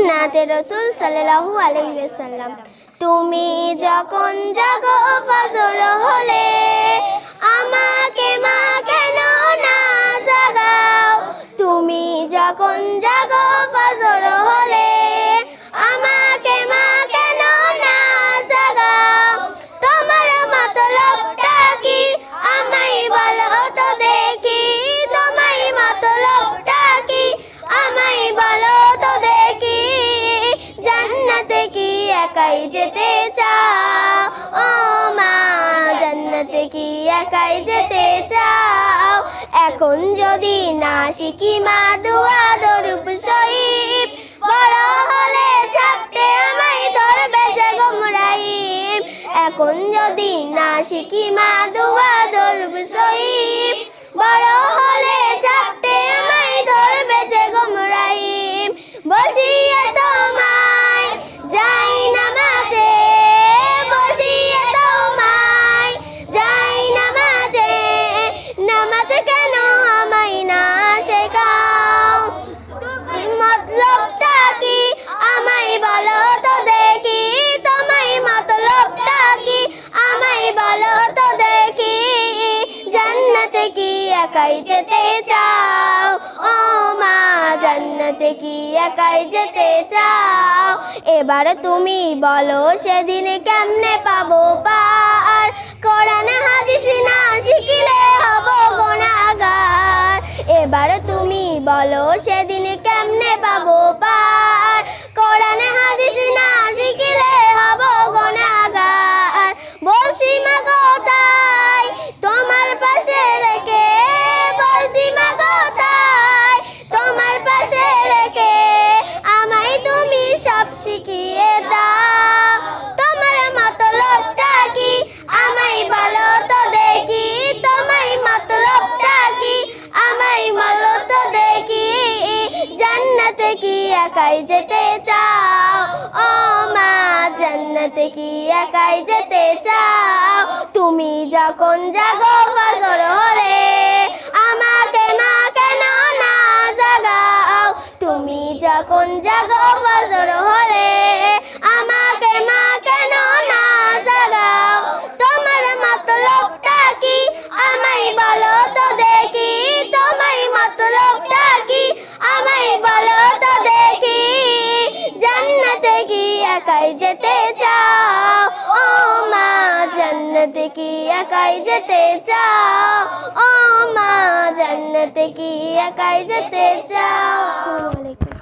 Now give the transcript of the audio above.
সুন্নাতে রাসূল সাল্লাল্লাহু আলাইহি ওয়াসাল্লাম। তুমি যখন জাগো ফজর হলে, আমাকে মা কেন না জাগাও? তুমি যখন জাগো ফজর হলে, আমাকে মা কেন না জাগাও? তোমার মতলবটা কি আমায় বলো তো দেখি, তোমার মতলবটা কি আমায় বলো তো দেখি। জান্নাতে কি একাই যেতে চাও? ও মা, জান্নাতে কি একাই যেতে চাও? এখন যদি না শিখি মা দুয়া দরুদ শরীফ, বড় হলে ছাড়তে আমায় ধরবে যে গোমরাহিব। এখন যদি না শিখি মা দুয়া দরুদ শরীফ, বড় হলে ছাড়তে আমায় ধরবে যে গোমরাহিব। বসিয়ে তোমায় যাই নামাজে, বসিয়ে তোমায় যাই নামাজে, নামাজ কেন আমায় না শেখাও? মতলবটা কি আমায় বলো তো দেখি, তোমায় মতলবটা কি আমায় বলো তো দেখি। জান্নাতে কি একাই যেতে চাও? ও মা, জান্নাতে কি একাই যেতে চাও? এবার তুমি বলো সেদিন কেমনে পাবো পার? কোরআন হাদিস না শিখিলে হব গুনাহগার। এবার তুমি বলো সেদিন কেমনে পাবো পার? কোরআন হাদিস না শিখিলে হব গুনাহগার। বলছি মা গো তাই তোমার পাশে রেখে, বলছি মা গো তাই তোমার পাশে রেখে, আমায় তুমি সব শিখিয়ে দাও। তোমার মতলবটা কি আমায় বলো তো দেখি, তোমার মতলবটা কি আমায় বলো তো দেখি। জান্নাতে কি একাই যেতে চাও? ও মা, জান্নাতে কি একাই যেতে চাও? তুমি যখন জাগো ফজর হলে, আমাকে মা কেন না জাগাও? তুমি যখন জাগো ফজর হলে, আমাকে মা কেন না জাগাও? তোমার মতলবটা কি আমায় বলো তো দেখি, তোমার মতলবটা কি আমায় বলো তো দেখি। জান্নাতে কি একাই যেতে চাও? ও মা, জান্নাতে কি একাই যেতে চাও? ও মা, জান্নাতে কি একাই যেতে চাও? আসসালামু আলাইকুম।